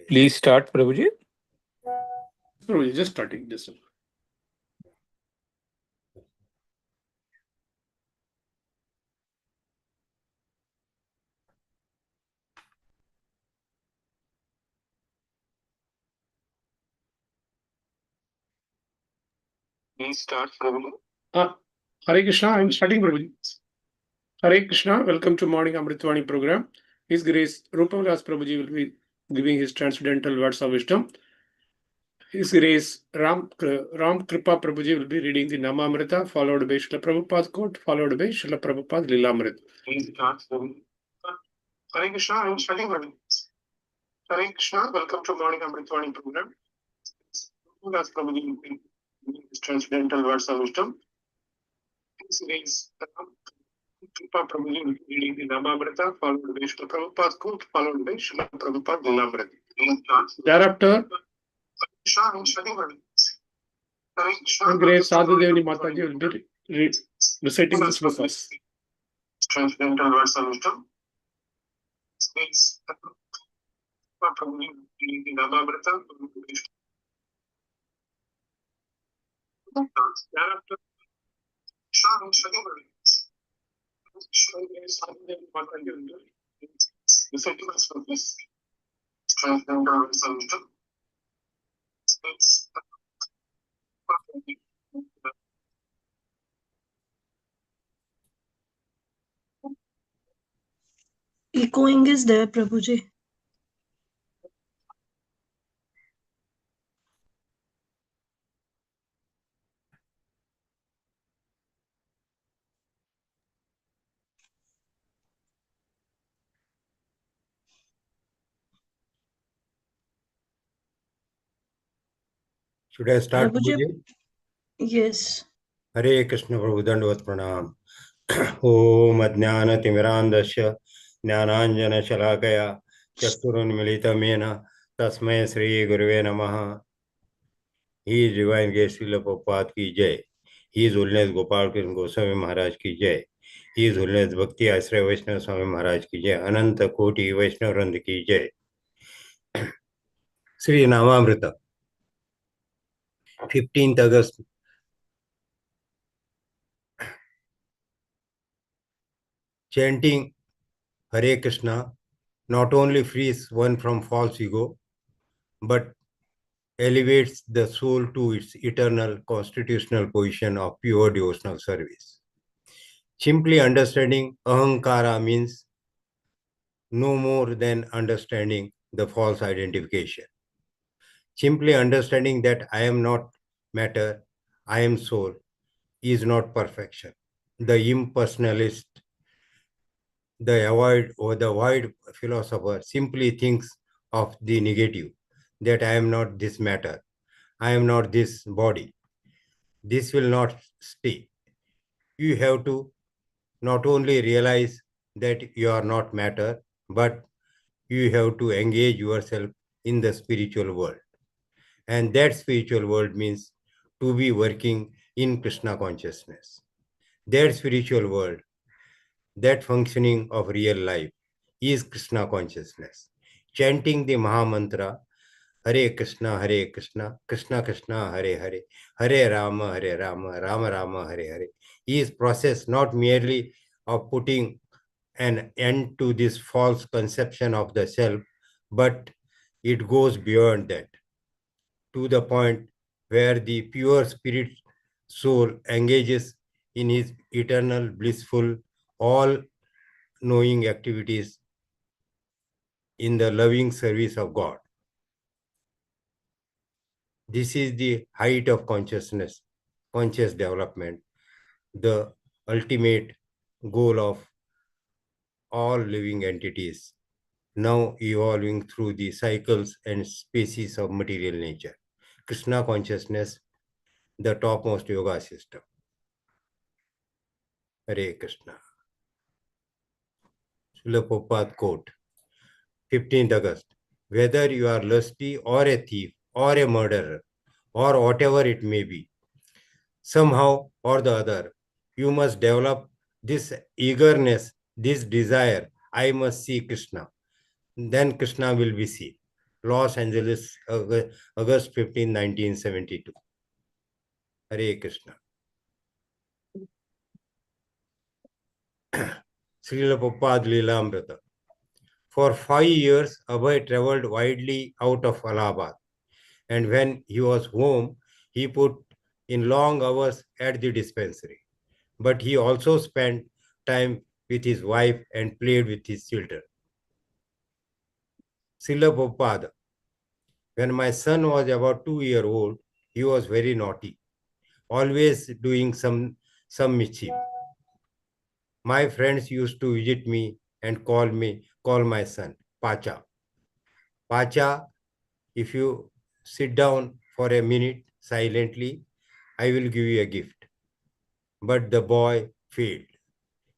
Please start, Prabhuji. No, you're just starting this. Please start, Prabhuji. Hare Krishna, I'm starting, Prabhuji. Hare Krishna, welcome to Morning Amrut Vani program. His Grace Rupavilas Prabhuji will be giving his transcendental words of wisdom. His Grace Ram Kripa Prabhuji will be reading the Namamrita, followed by Srila Prabhupada quote, followed by Srila Prabhupada Lilamrit. Please start, Prabhuji. Hare Krishna, I'm starting, Prabhuji. Hare Krishna, welcome to Morning Amrut Vani program. Rupavilas Prabhuji will be giving his transcendental words of wisdom. His Grace Ram Kripa Prabhuji will be reading the Namamrita, followed by Srila Prabhupada quote, followed by Srila Prabhupada Lilamrit. Thereafter, Grace Sadhu Devani Mataji will be reciting this verse. Transcendental words of wisdom. Thereafter, reciting this verse. Transcendental words of wisdom. Echoing is there, Prabhuji. Should I start, Prabhuji? Prabhuji? Yes. Hare Krishna Prabhu Dandavat Pranam. Om Ajnanatimirandasya Jnananjana Shalakaya Chakshurunmilitamena Tasmai Sri Guruve Namaha. His Divine Grace Srila Prabhupada ki Jai. His Holiness Gopal Krishna Goswami Maharaj ki Jai. His Holiness Bhakti Ashraya Vaishnava Swami Maharaj ki Jai. Ananta Koti Vaishnava Vrand ki Jai. Sri Namamrita 15th August. Chanting Hare Krishna not only frees one from false ego, but elevates the soul to its eternal constitutional position of pure devotional service. Simply understanding ahankara means no more than understanding the false identification. Simply understanding that I am not matter, I am soul, is not perfection. The impersonalist, the wide philosopher simply thinks of the negative, that I am not this matter, I am not this body. This will not stay. You have to not only realize that you are not matter, but you have to engage yourself in the spiritual world. And that spiritual world means to be working in Krishna consciousness. That spiritual world, that functioning of real life is Krishna consciousness. Chanting the Maha Mantra, Hare Krishna, Krishna Krishna, Hare Hare, Hare Rama, Rama Rama, Hare Hare, is process not merely of putting an end to this false conception of the self, but it goes beyond that, to the point where the pure spirit soul engages in his eternal, blissful, all-knowing activities in the loving service of God. This is the height of consciousness, conscious development, the ultimate goal of all living entities, now evolving through the cycles and species of material nature. Krishna consciousness, the topmost yoga system. Hare Krishna. Srila Prabhupada quote, 15th August. Whether you are lusty or a thief or a murderer or whatever it may be, somehow or the other, you must develop this eagerness, this desire. I must see Krishna. Then Krishna will be seen. Los Angeles, August 15, 1972. Hare Krishna. Srila Prabhupada Leelamrita. For 5 years, Abhay traveled widely out of Allahabad. And when he was home, he put in long hours at the dispensary. But he also spent time with his wife and played with his children. Srila Prabhupada. When my son was about 2 years old, he was very naughty, always doing some mischief. My friends used to visit me and call my son Pacha. Pacha, if you sit down for a minute silently, I will give you a gift. But the boy failed.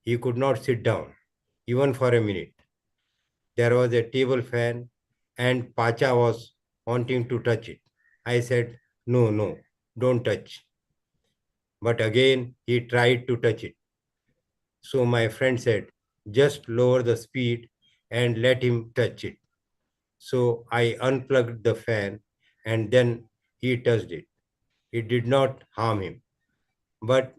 He could not sit down, even for a minute. There was a table fan, and Pacha was wanting to touch it. I said, no, don't touch. But again, he tried to touch it. So my friend said, just lower the speed and let him touch it. So I unplugged the fan and then he touched it. It did not harm him, but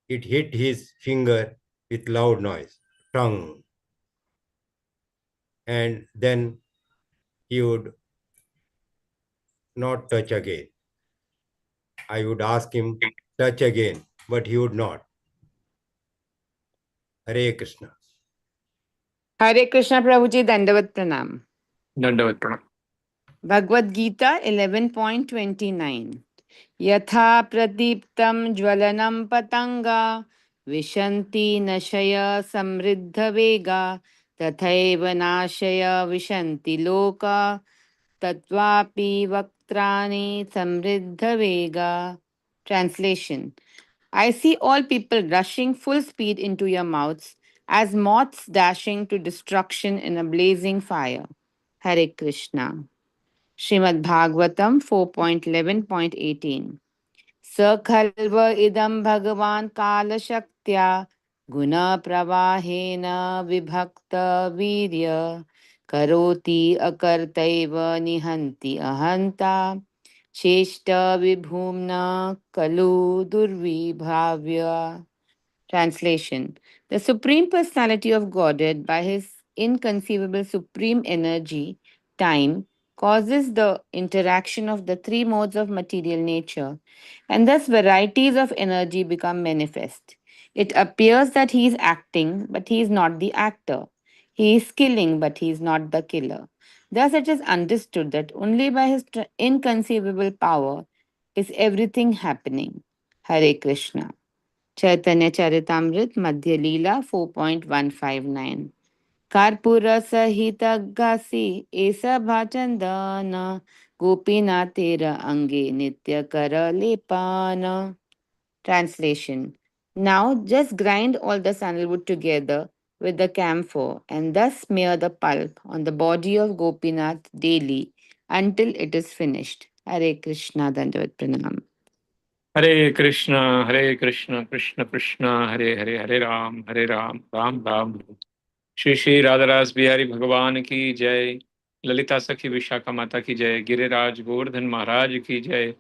it hit his finger with loud noise, tongue. And then he would not touch again. I would ask him, touch again, but he would not. Hare Krishna. Hare Krishna Prabhuji, Dandavat Pranam. Dandavat Pranam. Bhagavad Gita 11.29. Yatha pradiptam jwalanam patanga vishanti nashaya samriddha vega tathaiva nashaya vishanti loka tatvapi vaktrani samriddha vega. Translation. I see all people rushing full speed into your mouths as moths dashing to destruction in a blazing fire. Hare Krishna. Srimad Bhagavatam 4.11.18. Sakhalva idam bhagavan kala shaktya guna pravahena vibhakta virya karoti akartaiva nihanti ahanta sheshta vibhumna kalu durvibhavya. Translation. The Supreme Personality of Godhead, by His inconceivable supreme energy, time, causes the interaction of the three modes of material nature, and thus varieties of energy become manifest. It appears that He is acting, but He is not the actor. He is killing, but He is not the killer. Thus, it is understood that only by His inconceivable power is everything happening. Hare Krishna. Chaitanya Charitamrit Madhya Leela 4.159. Karpura Sahita Gasi Esa Bhachandana Gopinathera Ange Nitya Kara Lepana. Translation. Now just grind all the sandalwood together with the camphor and thus smear the pulp on the body of Gopinath daily until it is finished. Hare Krishna Dandavat Pranam. Hare Krishna, Krishna Krishna, Hare Hare, Hare Ram, Ram Ram. Shri Shri राधारास Bihari भगवान की जय, ललिता सखी विशाखा माता की जय, गिरिराज गोवर्धन महाराज की जय,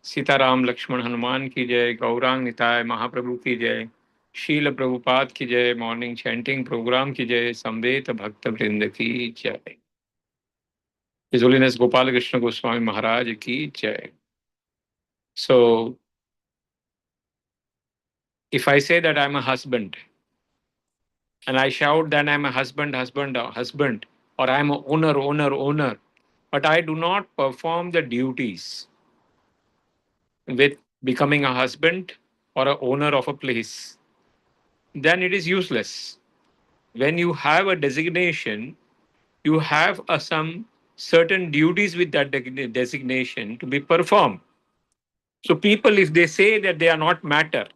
सीताराम लक्ष्मण हनुमान की जय, गौरांग निताय महाप्रभु की जय, शील प्रभुपाद की जय, मॉर्निंग चैंटिंग प्रोग्राम की जय, समवेत भक्त वृंद की जय, हिज होलीनेस गोपाल कृष्ण गोस्वामी महाराज की जय. So, if I say that I'm a husband, and I shout that I'm a husband, or I'm a owner, but I do not perform the duties with becoming a husband or a owner of a place, then it is useless. When you have a designation, you have some certain duties with that designation to be performed. So people, if they say that they are not matter,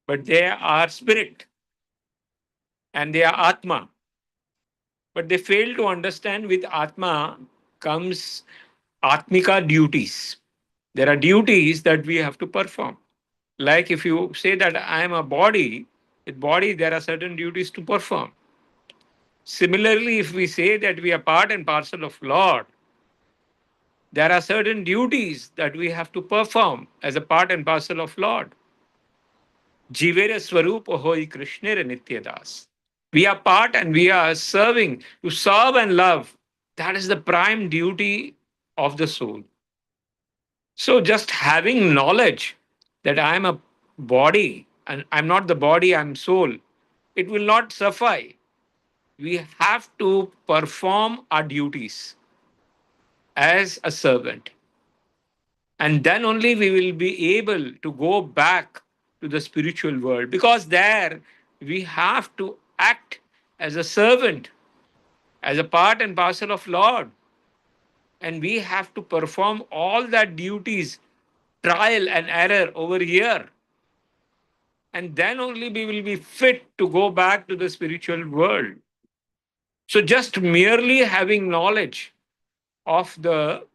but they are spirit and they are Atma, but they fail to understand with Atma comes Atmika duties. There are duties that we have to perform. Like if you say that I am a body, with body there are certain duties to perform. Similarly, if we say that we are part and parcel of Lord, there are certain duties that we have to perform as a part and parcel of Lord. Jivere Swarup Hoi Krishnere Nityadas. We are part and we are serving to serve and love. That is the prime duty of the soul. So just having knowledge that I am a body and I'm not the body, I'm soul, it will not suffice. We have to perform our duties as a servant. And then only we will be able to go back to the spiritual world, because there we have to act as a servant, as a part and parcel of Lord. And we have to perform all that duties, trial and error over here. And then only we will be fit to go back to the spiritual world. So just merely having knowledge of the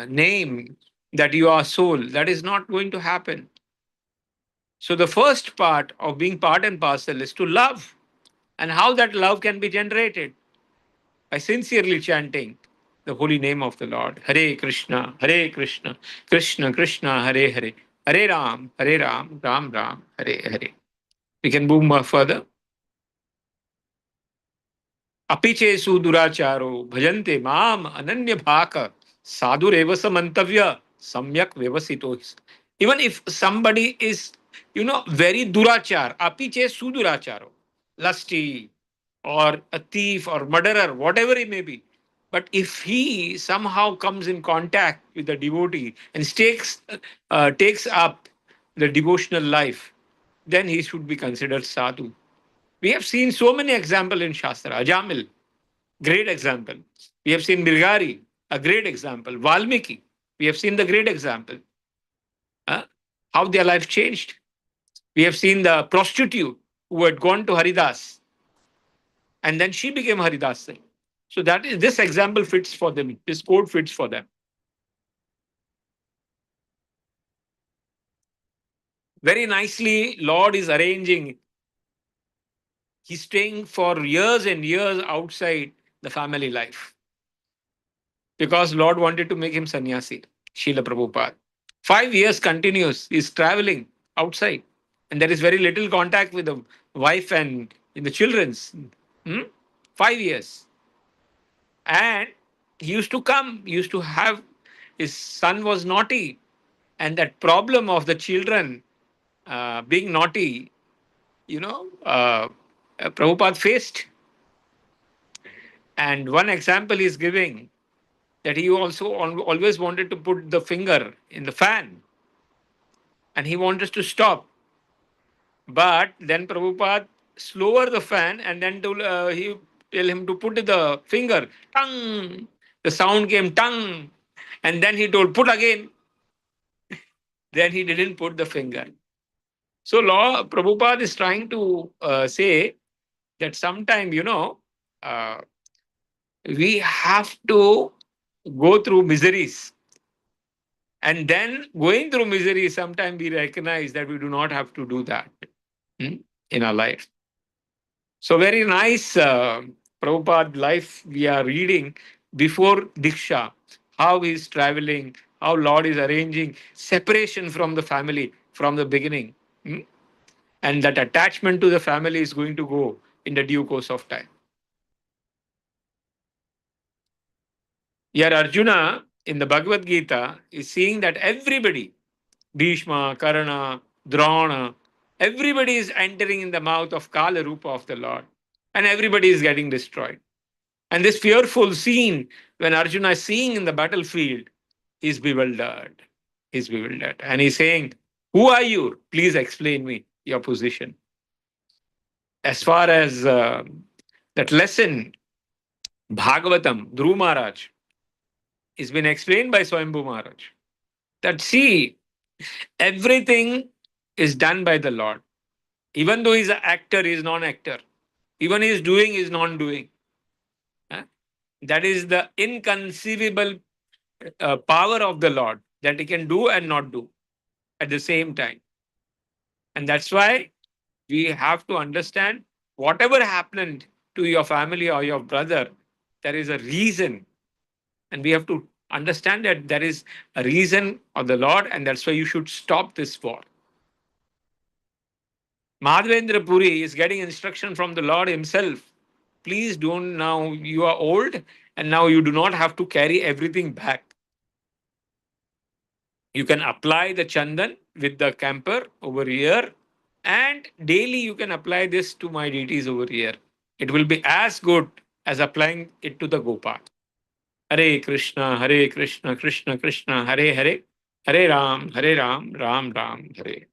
name that you are soul, that is not going to happen. So the first part of being part and parcel is to love. And how that love can be generated? By sincerely chanting the holy name of the Lord. Hare Krishna, Krishna Krishna, Hare Hare, Hare Ram, Ram Ram, Hare Hare. We can move more further. Apiche suduracharo bhajante mam ananya bhaka sadhurev samantavya samyak vyavasito. Even if somebody is, very durachar, apiche suduracharo, lusty or a thief or murderer, whatever he may be. But if he somehow comes in contact with the devotee and takes up the devotional life, then he should be considered sadhu. We have seen so many examples in Shastra. Ajamil, great example. We have seen Mirgari, a great example. Valmiki, we have seen the great example. Huh? How their life changed. We have seen the prostitute who had gone to Haridas and then she became Haridas Singh. So that is, this example fits for them. This code fits for them. Very nicely, Lord is arranging. He's staying for years and years outside the family life because Lord wanted to make him sannyasi, Srila Prabhupada. 5 years continuous, he's traveling outside. And there is very little contact with the wife and the children's. 5 years. And he used to come, he used to have, his son was naughty. And that problem of the children being naughty, Prabhupada faced. And one example he's giving that he also always wanted to put the finger in the fan and he wanted to stop. But then Prabhupada slower the fan and then he tell him to put the finger, tongue. The sound came tongue. And then he told, put again. Then he didn't put the finger. So Prabhupada is trying to say that sometime, uh, we have to go through miseries. And then going through misery, sometimes we recognize that we do not have to do that in our life. So very nice Prabhupada life we are reading before Diksha, how he is traveling, how Lord is arranging separation from the family from the beginning. And that attachment to the family is going to go in the due course of time. Here Arjuna in the Bhagavad Gita is seeing that everybody, Bhishma, Karna, Drona, everybody is entering in the mouth of Kala Rupa of the Lord. And everybody is getting destroyed. And this fearful scene when Arjuna is seeing in the battlefield, he's bewildered. He's bewildered. And he's saying, who are you? Please explain me your position. as far as that lesson, Bhagavatam, Dhruv Maharaj, is been explained by Swayambhu Maharaj. That see, everything is done by the Lord. Even though he's an actor, he's non-actor. Even he is doing, is non-doing. That is the inconceivable power of the Lord, that he can do and not do at the same time. And that's why we have to understand whatever happened to your family or your brother, there is a reason. And we have to understand that there is a reason of the Lord, and that's why you should stop this war. Madhavendra Puri is getting instruction from the Lord himself. Please don't, now you are old and now you do not have to carry everything back. You can apply the chandan with the camper over here, and daily you can apply this to my deities over here. It will be as good as applying it to the Gopal. Hare Krishna, Krishna Krishna, Hare Hare, Hare Ram, Ram Ram, Hare.